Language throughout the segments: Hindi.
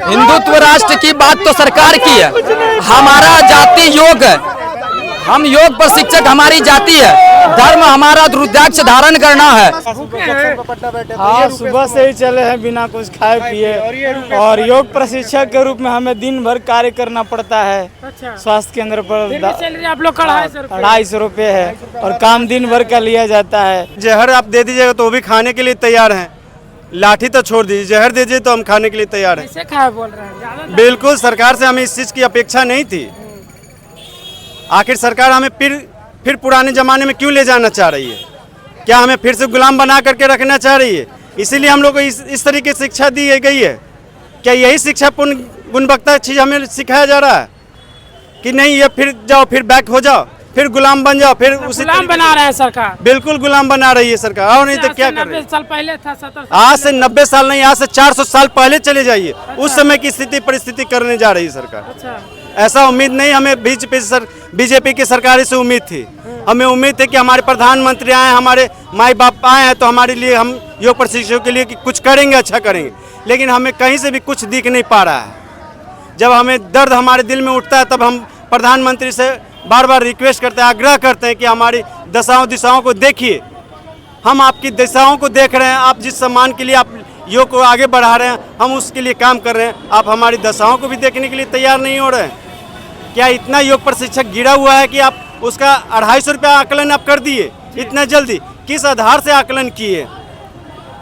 हिंदुत्व राष्ट्र की बात तो सरकार की है, हमारा जाति योग है, हम योग प्रशिक्षक हमारी जाति है, धर्म हमारा रुद्राक्ष धारण करना है। हाँ, सुबह से ही चले हैं बिना कुछ खाए पिए, और योग प्रशिक्षक के रूप में हमें दिन भर कार्य करना पड़ता है। स्वास्थ्य केंद्र पर आप लोग का 250 रुपये है और काम दिन भर का लिया जाता है। जहर आप दे दीजिएगा तो वो भी खाने के लिए तैयार हैं, लाठी तो छोड़ दीजिए, जहर दीजिए तो हम खाने के लिए तैयार हैं। खाए बोल रहे हैं बिल्कुल, सरकार से हमें इस चीज़ की अपेक्षा नहीं थी। आखिर सरकार हमें फिर पुराने ज़माने में क्यों ले जाना चाह रही है? क्या हमें फिर से गुलाम बना करके रखना चाह रही है? इसीलिए हम लोग को इस तरीके से शिक्षा दी गई है। क्या यही शिक्षा पूर्ण गुणवत्ता चीज़ हमें सिखाया जा रहा है कि नहीं, ये फिर जाओ, फिर बैक हो जाओ, फिर गुलाम बन जाओ, फिर उसी गुलाम बना रहे हैं सरकार? बिल्कुल गुलाम बना रही है सरकार, और नहीं तो क्या कर रही है? 90 साल पहले था, 70 आज से 90 साल नहीं, आज से 400 साल पहले चले जाइए, उस समय की स्थिति परिस्थिति करने जा रही है सरकार। अच्छा, ऐसा उम्मीद नहीं, हमें बीजेपी की सरकार से उम्मीद थी। हमें उम्मीद थी कि हमारे प्रधानमंत्री आए, हमारे माई बाप आए हैं तो हमारे लिए, हम योग प्रशिक्षकों के लिए कुछ करेंगे, अच्छा करेंगे, लेकिन हमें कहीं से भी कुछ दिख नहीं पा रहा है। जब हमें दर्द हमारे दिल में उठता है तब हम प्रधानमंत्री से बार बार रिक्वेस्ट करते हैं, आग्रह करते हैं कि हमारी दिशाओं को देखिए। हम आपकी दिशाओं को देख रहे हैं, आप जिस सम्मान के लिए आप योग को आगे बढ़ा रहे हैं, हम उसके लिए काम कर रहे हैं, आप हमारी दशाओं को भी देखने के लिए तैयार नहीं हो रहे हैं। क्या इतना योग प्रशिक्षक गिरा हुआ है कि आप उसका 250 रुपया आकलन आप कर दिए इतना जल्दी? किस आधार से आकलन किए,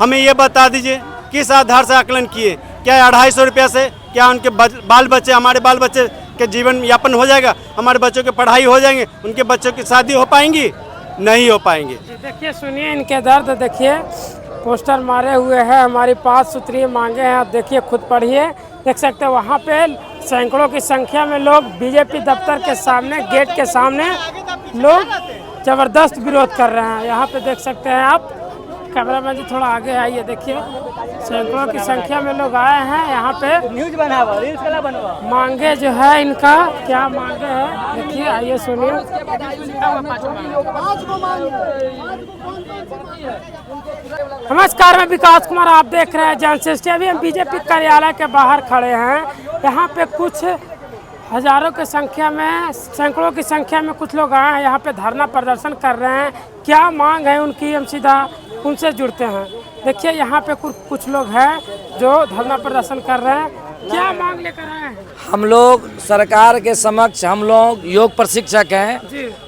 हमें ये बता दीजिए, किस आधार से आकलन किए? क्या 250 रुपया से क्या उनके बाल बच्चे, हमारे बाल बच्चे के जीवन यापन हो जाएगा? हमारे बच्चों की पढ़ाई हो जाएंगे, उनके बच्चों की शादी हो पाएंगी? नहीं हो पाएंगे। देखिए, सुनिए इनके दर्द, देखिए पोस्टर मारे हुए हैं, हमारी 5 सूत्रीय मांगे हैं, आप देखिए, खुद पढ़िए, देख सकते हैं। वहाँ पे सैकड़ों की संख्या में लोग बीजेपी दफ्तर के सामने, गेट के सामने लोग जबरदस्त विरोध कर रहे हैं। यहाँ पे देख सकते हैं आप, कैमरामैन जी थोड़ा आगे आइए, देखिए सैकड़ों की संख्या में लोग आए हैं यहाँ पे। न्यूज बना मांगे जो है इनका, क्या मांगे है देखिए, आइए सुनिए। नमस्कार, मैं विकास कुमार, आप देख रहे हैं जनश्रेष्ठी। अभी हम बीजेपी कार्यालय के बाहर खड़े हैं। यहाँ पे कुछ हजारों की संख्या में, सैकड़ों की संख्या में कुछ लोग आए हैं, यहाँ पे धरना प्रदर्शन कर रहे हैं। क्या मांग है उनकी, हम सीधा उनसे जुड़ते हैं। देखिए, यहाँ पे कुछ लोग हैं जो धरना प्रदर्शन कर रहे हैं। क्या मांग लेकर आए हैं? हम लोग सरकार के समक्ष, हम लोग योग प्रशिक्षक हैं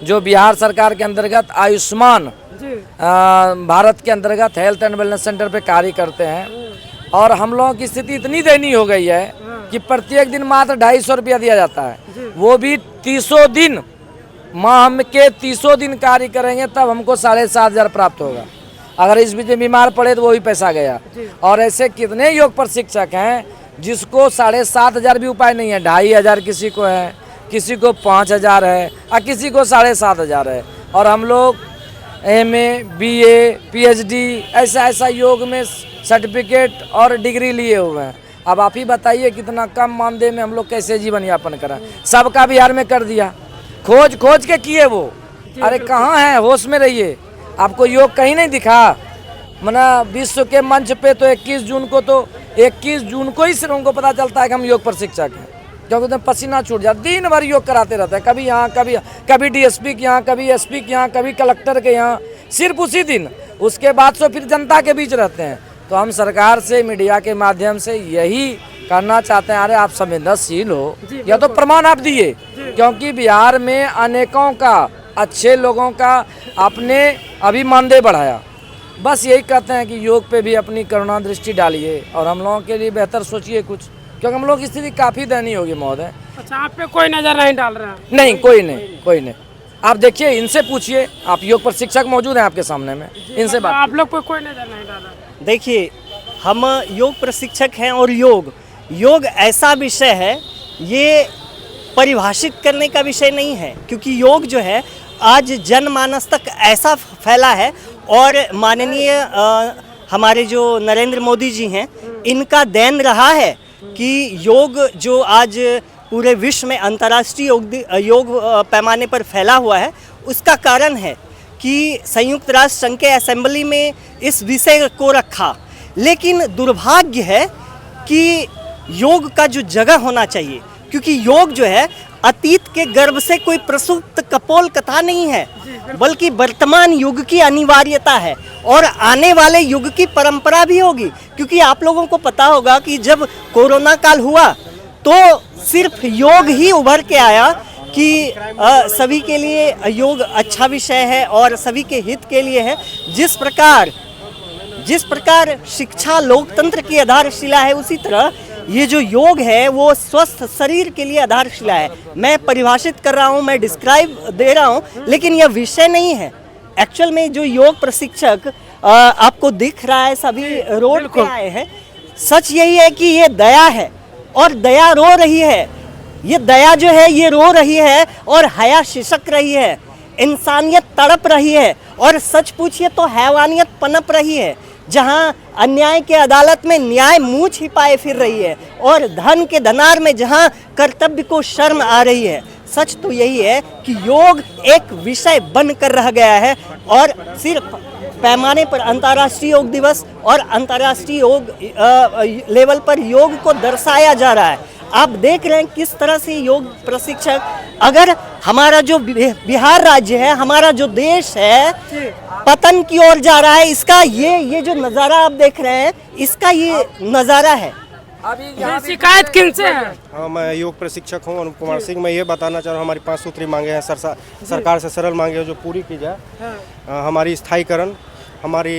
जो बिहार सरकार के अंतर्गत आयुष्मान भारत के अंतर्गत हेल्थ एंड वेलनेस सेंटर पे कार्य करते हैं। और हम लोगों की स्थिति इतनी दयनीय हो गई है कि प्रत्येक दिन मात्र 250 रुपया दिया जाता है, वो भी 30 दिन, माह के 30 दिन कार्य करेंगे तब हमको 7,500 प्राप्त होगा। अगर इस बीच में बीमार पड़े तो वो भी पैसा गया। और ऐसे कितने योग प्रशिक्षक हैं जिसको 7,500 भी उपाय नहीं है। 2,500 किसी को है, किसी को 5,000 है और किसी को 7,500 है। और हम लोग MA, BA, PhD ऐसा योग में सर्टिफिकेट और डिग्री लिए हुए हैं। अब आप ही बताइए कितना कम मानदेय में हम लोग कैसे जीवन यापन करें? सबका बिहार में कर दिया, खोज के किए वो। अरे कहाँ है, होश में रहिए। आपको योग कहीं नहीं दिखा? मना विश्व के मंच पे तो 21 जून को ही सिर्फ उनको पता चलता है कि हम योग प्रशिक्षक हैं, क्योंकि तो पसीना छूट जाता, दिन भर योग कराते रहते हैं, कभी यहाँ कभी DSP के यहाँ, कभी SP के यहाँ, कभी कलेक्टर के यहाँ, सिर्फ उसी दिन। उसके बाद से फिर जनता के बीच रहते हैं। तो हम सरकार से, मीडिया के माध्यम से यही करना चाहते हैं, अरे आप संवेदनशील हो, या तो प्रमाण आप दिए, क्योंकि बिहार में अनेकों का, अच्छे लोगों का आपने अभी मानदेय बढ़ाया। बस यही कहते हैं कि योग पे भी अपनी करुणा दृष्टि डालिए और हम लोगों के लिए बेहतर सोचिए कुछ, क्योंकि हम लोग की स्थिति काफ़ी दयनीय होगी महोदय। अच्छा, आप पे कोई नज़र नहीं डाल रहा? नहीं, कोई नहीं। आप देखिए, इनसे पूछिए, आप योग प्रशिक्षक मौजूद हैं आपके सामने में, इनसे बात। आप लोग पे कोई नज़र नहीं डाला? देखिए, हम योग प्रशिक्षक हैं और योग ऐसा विषय है, ये परिभाषित करने का विषय नहीं है, क्योंकि योग जो है आज जनमानस तक ऐसा फैला है। और माननीय हमारे जो नरेंद्र मोदी जी हैं, इनका देन रहा है कि योग जो आज पूरे विश्व में अंतर्राष्ट्रीय योग पैमाने पर फैला हुआ है, उसका कारण है कि संयुक्त राष्ट्र संघ के असेंबली में इस विषय को रखा। लेकिन दुर्भाग्य है कि योग का जो जगह होना चाहिए, क्योंकि योग जो है अतीत के गर्भ से कोई प्रसुप्त कपोल कथा नहीं है, बल्कि वर्तमान युग की अनिवार्यता है और आने वाले युग की परंपरा भी होगी। क्योंकि आप लोगों को पता होगा कि जब कोरोना काल हुआ तो सिर्फ योग ही उभर के आया कि सभी के लिए योग अच्छा विषय है और सभी के हित के लिए है। जिस प्रकार शिक्षा लोकतंत्र की आधारशिला है, उसी तरह ये जो योग है वो स्वस्थ शरीर के लिए आधारशिला है। मैं परिभाषित कर रहा हूँ, मैं डिस्क्राइब दे रहा हूँ, लेकिन यह विषय नहीं है। एक्चुअल में जो योग प्रशिक्षक आपको दिख रहा है, सभी रोड पे आए हैं, सच यही है कि ये दया है और दया रो रही है। ये दया जो है ये रो रही है और हया शिशक रही है, इंसानियत तड़प रही है और सच पूछिए तो हैवानियत पनप रही है। जहां अन्याय के अदालत में न्याय मुंह छिपाए फिर रही है और धन के धनार में जहां कर्तव्य को शर्म आ रही है। सच तो यही है कि योग एक विषय बनकर रह गया है और सिर्फ पैमाने पर अंतर्राष्ट्रीय योग दिवस और अंतर्राष्ट्रीय योग लेवल पर योग को दर्शाया जा रहा है। आप देख रहे हैं किस तरह से योग प्रशिक्षक, अगर हमारा जो बिहार राज्य है, हमारा जो देश है, पतन की ओर जा रहा है, इसका ये जो नज़ारा आप देख रहे हैं, इसका ये नज़ारा है। अभी शिकायत किनसे है? हाँ, मैं योग प्रशिक्षक हूँ अनुप कुमार सिंह। मैं ये बताना चाह रहा हूँ, हमारी 5 सूत्री मांगे हैं सरकार से, सरल मांगे हैं जो पूरी की जाए। हमारी स्थायीकरण, हमारी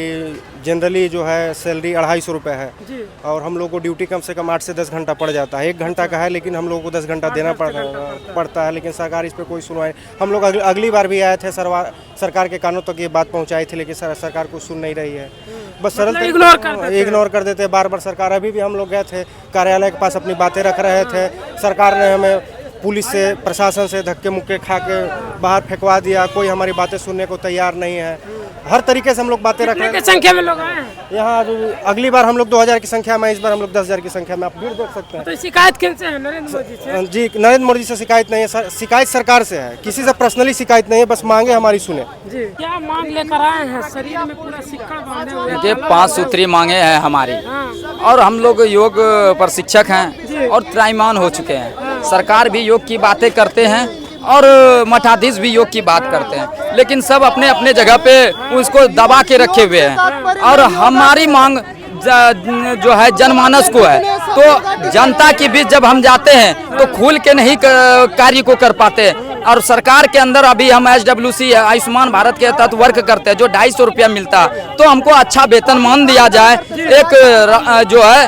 जनरली जो है सैलरी 250 रुपये है और हम लोग को ड्यूटी कम से कम 8 से 10 घंटा पड़ जाता है। 1 घंटा का है लेकिन हम लोग को 10 घंटा देना पड़ता है, लेकिन सरकार इस पर कोई सुनवाई। हम लोग अगली बार भी आए थे, सरकार के कानों तक ये बात पहुंचाई थी, लेकिन सरकार कुछ सुन नहीं रही है, बस सरल इग्नोर कर देते हैं बार बार सरकार। अभी भी हम लोग गए थे कार्यालय के पास, अपनी बातें रख रहे थे, सरकार ने हमें पुलिस से, प्रशासन से धक्के मुक्के खा के बाहर फेंकवा दिया। कोई हमारी बातें सुनने को तैयार नहीं है। हर तरीके से हम लोग बातें रख रहे हैं। संख्या में लोग आए हैं यहाँ अगली बार हम लोग 2000 की संख्या में, इस बार हम लोग 10,000 की संख्या में। आप भीड़ देख सकते हैं। तो शिकायत किनसे है? नरेंद्र मोदी से? जी, नरेंद्र मोदी से शिकायत नहीं है, शिकायत सरकार से है, किसी से पर्सनली शिकायत नहीं है, बस मांगे हमारी सुने। जी, क्या मांग लेकर आए हैं? शरीर में पूरा सिक्का बांधे हुए हैं। ये 5 सूत्री मांगे हैं हमारी और हम लोग योग प्रशिक्षक हैं और त्रैमान हो चुके हैं। सरकार भी योग की बातें करते हैं और मठाधीश भी योग की बात करते हैं, लेकिन सब अपने अपने जगह पे उसको दबा के रखे हुए हैं। और हमारी मांग जो है जनमानस को है, तो जनता के बीच जब हम जाते हैं तो खुल के नहीं कार्य को कर पाते। और सरकार के अंदर अभी हम SWC आयुष्मान भारत के तहत वर्क करते हैं, जो 250 रुपया मिलता है, तो हमको अच्छा वेतनमान दिया जाए, एक जो है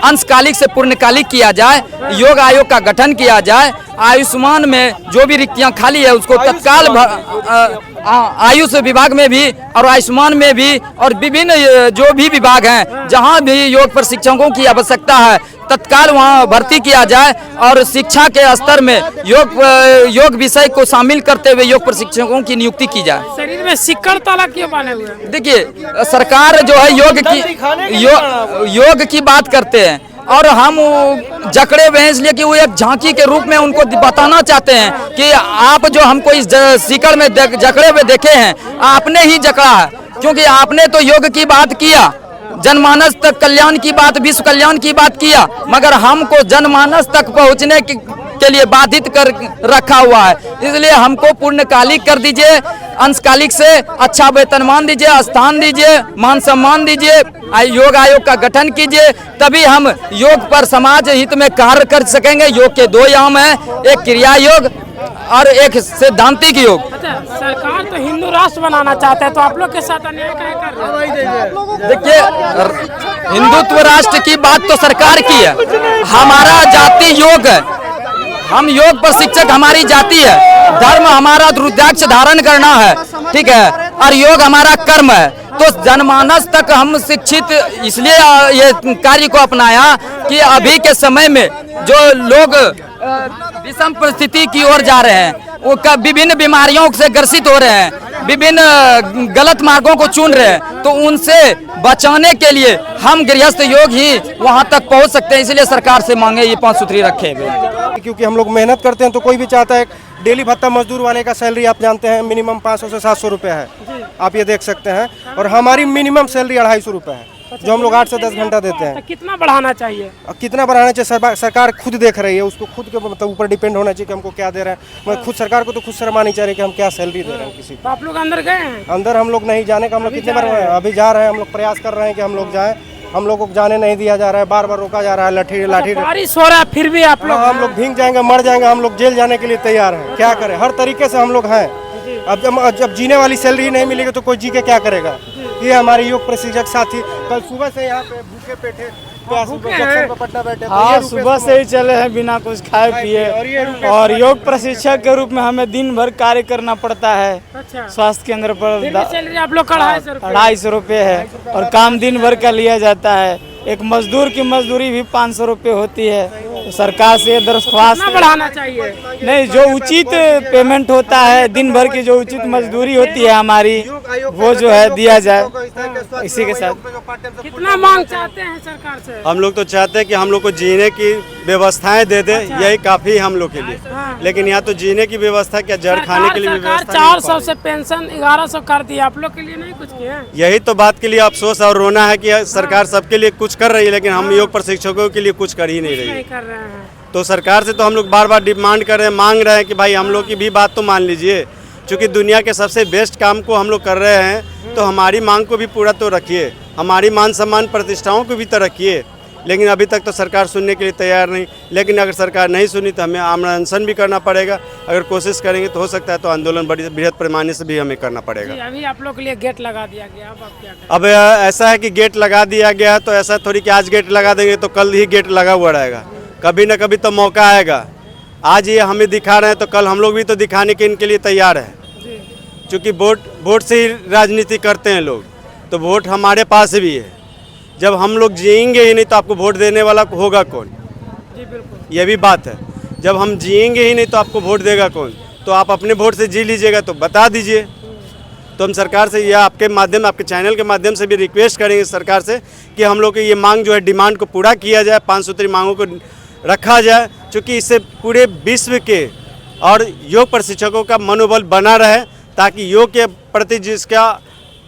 अंशकालिक से पूर्णकालिक किया जाए, योग आयोग का गठन किया जाए, आयुष्मान में जो भी रिक्तियां खाली है उसको तत्काल आयुष विभाग में भी और आयुष्मान में भी और विभिन्न जो भी विभाग हैं जहां भी योग प्रशिक्षकों की आवश्यकता है तत्काल वहां भर्ती किया जाए और शिक्षा के स्तर में योग विषय को शामिल करते हुए योग प्रशिक्षकों की नियुक्ति की जाए। शरीर में सिक्कड़ ताला क्यों बांधे हुए हैं? देखिए, सरकार जो है योग की बात करते हैं और हम जकड़े हुए हैं इसलिए कि वो एक झांकी के रूप में उनको बताना चाहते हैं कि आप जो हमको इस सिकड़ में जकड़े हुए देखे हैं, आपने ही जकड़ा है, क्योंकि आपने तो योग की बात किया, जनमानस तक कल्याण की बात, विश्व कल्याण की बात किया, मगर हमको जनमानस तक पहुंचने के लिए बाधित कर रखा हुआ है। इसलिए हमको पूर्णकालिक कर दीजिए, अंशकालिक से अच्छा वेतनमान दीजिए, स्थान दीजिए, मान सम्मान दीजिए, योग आयोग का गठन कीजिए, तभी हम योग पर समाज हित में कार्य कर सकेंगे। योग के 2 याम हैं, एक क्रिया योग और एक सैद्धांतिक योग। अच्छा, सरकार तो हिंदू राष्ट्र बनाना चाहते हैं, तो आप लोग के साथ अन्याय क्या कर रहे हैं? देखिए, हिंदुत्व राष्ट्र की बात तो सरकार की है, हमारा जाति योग है, हम योग प्रशिक्षक, हमारी जाति है, धर्म हमारा रुद्राक्ष धारण करना है, ठीक है, और योग हमारा कर्म है। तो जनमानस तक हम शिक्षित इसलिए ये कार्य को अपनाया कि अभी के समय में जो लोग विषम परिस्थिति की ओर जा रहे हैं, वो विभिन्न बीमारियों से ग्रसित हो रहे हैं, विभिन्न गलत मार्गों को चुन रहे हैं, तो उनसे बचाने के लिए हम गृहस्थ योग ही वहां तक पहुंच सकते हैं। इसलिए सरकार से मांगे ये 5 सूत्री रखे हुए, क्योंकि हम लोग मेहनत करते हैं तो कोई भी चाहता है। डेली भत्ता मजदूर वाले का सैलरी आप जानते हैं मिनिमम 500 से 700 रुपये है, आप ये देख सकते हैं, और हमारी मिनिमम सैलरी 250 रुपये है। जो हम लोग 8 से 10 घंटा देते हैं। तो कितना बढ़ाना चाहिए? अब कितना बढ़ाना चाहिए सरकार खुद देख रही है, उसको खुद के मतलब ऊपर डिपेंड होना चाहिए कि हमको क्या दे रहे हैं। मैं खुद सरकार को तो खुद शर्मा नहीं चाह रही कि हम क्या सैलरी दे रहे हैं किसी तो आप लोग अंदर गए हैं? अंदर हम लोग नहीं जाने का, हम लोग कितने बार अभी जा रहे हैं, हम लोग प्रयास कर रहे हैं कि हम लोग जाएं, हम लोग को जाने नहीं दिया जा रहा है, बार बार रोका जा रहा है, लाठी बारिश हो रहा है फिर भी आप लोग हम लोग भीग जाएंगे, मर जाएंगे, हम लोग जेल जाने के लिए तैयार हैं। क्या करें, हर तरीके से हम लोग हैं। अब जब जीने वाली सैलरी नहीं मिलेगी तो कोई जी के क्या करेगा। ये हमारे योग प्रशिक्षक साथी कल सुबह से यहाँ पे भूखे पेटे पटना बैठे। हाँ, सुबह से ही चले हैं बिना कुछ खाए पिए। और योग प्रशिक्षक के रूप में हमें दिन भर कार्य करना पड़ता है। अच्छा, स्वास्थ्य केंद्र पर सैलरी आप लोग का 250 रुपये है और काम दिन भर का लिया जाता है। एक मजदूर की मजदूरी भी 500 रुपये होती है। तो सरकार से दरख्वास्त बढ़ाना चाहिए। नहीं, जो उचित पेमेंट होता है, दिन भर की जो उचित मजदूरी होती है हमारी, वो जो है दिया जाए। इसी के साथ कितना मांग चाहते हैं सरकार से? हम लोग तो चाहते हैं कि हम लोग को जीने की व्यवस्थाएं दे दे, यही काफी हम लोग के लिए। लेकिन यहाँ तो जीने की व्यवस्था क्या, जड़ खाने के लिए व्यवस्था 400 से पेंशन 1100 कर दी, आप लोग के लिए नहीं कुछ किया? यही तो बात के लिए अफसोस और रोना है कि सरकार सबके लिए कुछ कर रही है, लेकिन हम योग प्रशिक्षकों के लिए कुछ कर ही नहीं रही है। कर रहे हैं। तो सरकार से तो हम लोग बार बार डिमांड कर रहे हैं, मांग रहे हैं कि भाई हम लोग की भी बात तो मान लीजिए। चूँकि दुनिया के सबसे बेस्ट काम को हम लोग कर रहे हैं, तो हमारी मांग को भी पूरा तो रखिए, हमारी मान सम्मान प्रतिष्ठाओं को भी तो रखिए। लेकिन अभी तक तो सरकार सुनने के लिए तैयार नहीं। लेकिन अगर सरकार नहीं सुनी तो हमें आमरण अनशन भी करना पड़ेगा। अगर कोशिश करेंगे तो हो सकता है तो आंदोलन बड़ी बृहद पैमाने से भी हमें करना पड़ेगा। अभी आप लोग के लिए गेट लगा दिया गया, अब आप क्या करें? अब ऐसा है कि गेट लगा दिया गया, तो ऐसा थोड़ी कि आज गेट लगा देंगे तो कल ही गेट लगा हुआ रहेगा। कभी ना कभी तो मौका आएगा। आज ये हमें दिखा रहे हैं तो कल हम लोग भी तो दिखाने के इनके लिए तैयार है। क्योंकि वोट से ही राजनीति करते हैं लोग, तो वोट हमारे पास भी है। जब हम लोग जिएंगे ही नहीं तो आपको वोट देने वाला होगा कौन? जी बिल्कुल, ये भी बात है। जब हम जिएंगे ही नहीं तो आपको वोट देगा कौन? तो आप अपने वोट से जी लीजिएगा, तो बता दीजिए। तो हम सरकार से या आपके माध्यम, आपके चैनल के माध्यम से भी रिक्वेस्ट करेंगे सरकार से कि हम लोग की ये मांग जो है, डिमांड को पूरा किया जाए, 5 सूत्री मांगों को रखा जाए। क्योंकि इससे पूरे विश्व के और योग प्रशिक्षकों का मनोबल बना रहे, ताकि योग के प्रति जिसका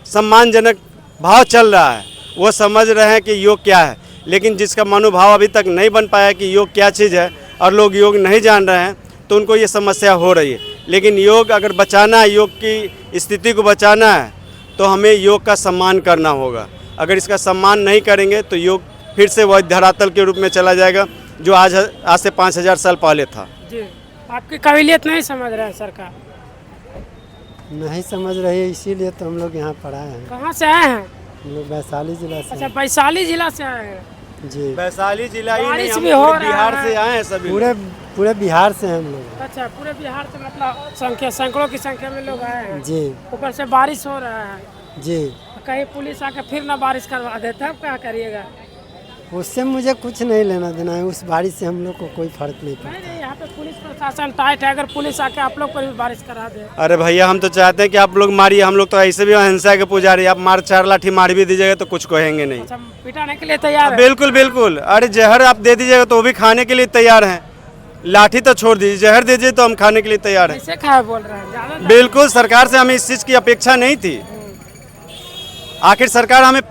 सम्मानजनक भाव चल रहा है वो समझ रहे हैं कि योग क्या है। लेकिन जिसका मनोभाव अभी तक नहीं बन पाया कि योग क्या चीज़ है और लोग योग नहीं जान रहे हैं, तो उनको ये समस्या हो रही है। लेकिन योग अगर बचाना है, योग की स्थिति को बचाना है, तो हमें योग का सम्मान करना होगा। अगर इसका सम्मान नहीं करेंगे तो योग फिर से वह धरातल के रूप में चला जाएगा जो आज से 5000 साल पहले था। जी, आपकी काबिलियत नहीं समझ रहे हैं सरकार? नहीं समझ रही है, इसीलिए तो हम लोग यहाँ पर आए हैं। कहाँ से आए हैं? हम लोग वैशाली जिला से। अच्छा, वैशाली जिला से आए हैं। जी, वैशाली जिला ही नहीं, बारिश हम भी हो पूरे रहा बिहार है। से आए हैं सभी। पूरे बिहार से हम लोग। अच्छा, पूरे बिहार से मतलब संख्या, सैकड़ों की संख्या में लोग आए हैं। जी ऊपर से बारिश हो रहा है। जी, कहीं पुलिस आके फिर ना बारिश करवा देता है, क्या करिएगा? उससे मुझे कुछ नहीं लेना देना है। उस बारिश से हम लोग को कोई फर्क नहीं पड़ता। नहीं, यहाँ पे पुलिस प्रशासन टाइट है, अगर पुलिस आके आप लोग पर भी बारिश करा दे। अरे भैया, हम तो चाहते हैं कि आप लोग मारिए, हम लोग तो ऐसे भी अहिंसा के पुजारी। आप 4 लाठी मार भी दीजिएगा तो कुछ कहेंगे नहीं। अच्छा, पिटाने के लिए तैयार है? बिल्कुल बिल्कुल। अरे जहर आप दे दीजिएगा तो वो भी खाने के लिए तैयार हैं। लाठी तो छोड़ दीजिए, जहर दीजिए तो हम खाने के लिए तैयार हैं। कैसे खाए बोल रहे हैं? ज़्यादा बिल्कुल, सरकार से हमें इस चीज़ की अपेक्षा नहीं थी। आखिर सरकार हमें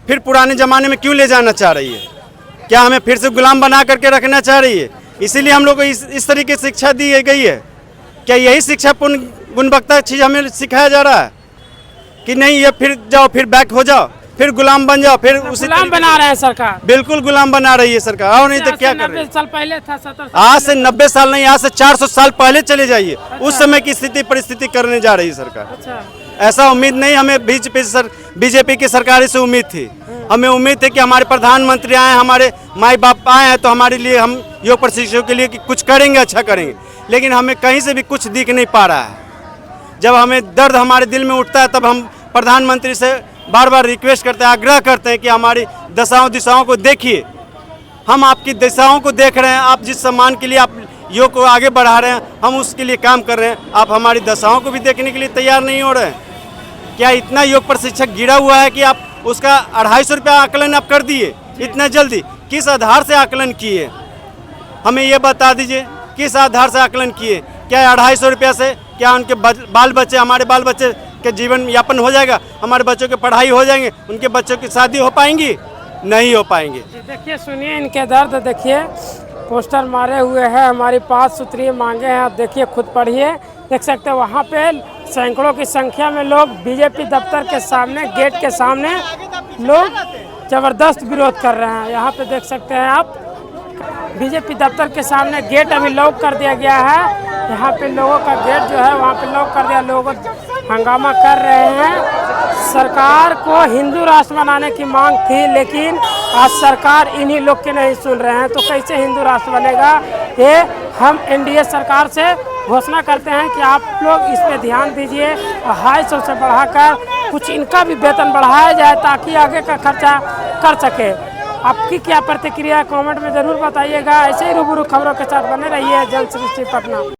फिर पुराने ज़माने में क्यों ले जाना चाह रही है? क्या हमें फिर से गुलाम बना करके रखना चाह रही है? इसीलिए हम लोग को इस तरीके से शिक्षा दी गई है। क्या यही शिक्षा पूर्ण गुणवत्ता चीज़ हमें सिखाया जा रहा है कि नहीं, ये फिर जाओ, फिर बैक हो जाओ, फिर गुलाम बन जाओ, फिर उसी गुलाम बना रहे हैं सरकार? बिल्कुल गुलाम बना रही है सरकार, और नहीं तो क्या कर रही है? 90 साल पहले था, 70 आज से 90 साल नहीं, आज से 400 साल पहले चले जाइए। उस समय की स्थिति परिस्थिति करने जा रही है सरकार। अच्छा, ऐसा उम्मीद नहीं हमें बीजेपी की सरकार से उम्मीद थी। हमें उम्मीद थी कि हमारे प्रधानमंत्री आए, हमारे माई बाप आए हैं तो हमारे लिए, हम योग प्रशिक्षकों के लिए कुछ करेंगे, अच्छा करेंगे। लेकिन हमें कहीं से भी कुछ दिख नहीं पा रहा है। जब हमें दर्द हमारे दिल में उठता है तब हम प्रधानमंत्री से बार बार रिक्वेस्ट करते हैं, आग्रह करते हैं कि हमारी दिशाओं को देखिए। हम आपकी दिशाओं को देख रहे हैं, आप जिस सम्मान के लिए आप योग को आगे बढ़ा रहे हैं, हम उसके लिए काम कर रहे हैं। आप हमारी दशाओं को भी देखने के लिए तैयार नहीं हो रहे हैं। क्या इतना योग प्रशिक्षक गिरा हुआ है कि आप उसका 250 रुपया आकलन आप कर दिए इतना जल्दी? किस आधार से आकलन किए? हमें ये बता दीजिए, किस आधार से आकलन किए? क्या 250 रुपया से क्या उनके बाल बच्चे, हमारे बाल बच्चे के जीवन यापन हो जाएगा, हमारे बच्चों की पढ़ाई हो जाएंगे, उनके बच्चों की शादी हो पाएंगी? नहीं हो पाएंगे। देखिए सुनिए इनके दर्द, देखिए पोस्टर मारे हुए हैं, हमारी 5 सूत्रीय मांगे हैं। आप देखिए खुद पढ़िए, देख सकते हैं वहाँ पे सैकड़ों की संख्या में लोग बीजेपी दफ्तर के सामने, गेट के सामने लोग जबरदस्त विरोध कर रहे हैं। यहाँ पे देख सकते हैं आप बीजेपी दफ्तर के सामने गेट अभी लॉक कर दिया गया है। यहाँ पे लोगों का गेट जो है वहाँ पे लॉक कर दिया, लोग हंगामा कर रहे हैं। सरकार को हिंदू राष्ट्र बनाने की मांग थी, लेकिन आज सरकार इन्हीं लोग के नहीं सुन रहे हैं, तो कैसे हिंदू राष्ट्र बनेगा? ये हम एनडीए सरकार से घोषणा करते हैं कि आप लोग इस पे ध्यान दीजिए और 250 से बढ़ाकर कुछ इनका भी वेतन बढ़ाया जाए ताकि आगे का खर्चा कर सके। आपकी क्या प्रतिक्रिया कमेंट में ज़रूर बताइएगा। ऐसे ही रूबरू खबरों के साथ बने रहिए। जन सृष्टि पटना।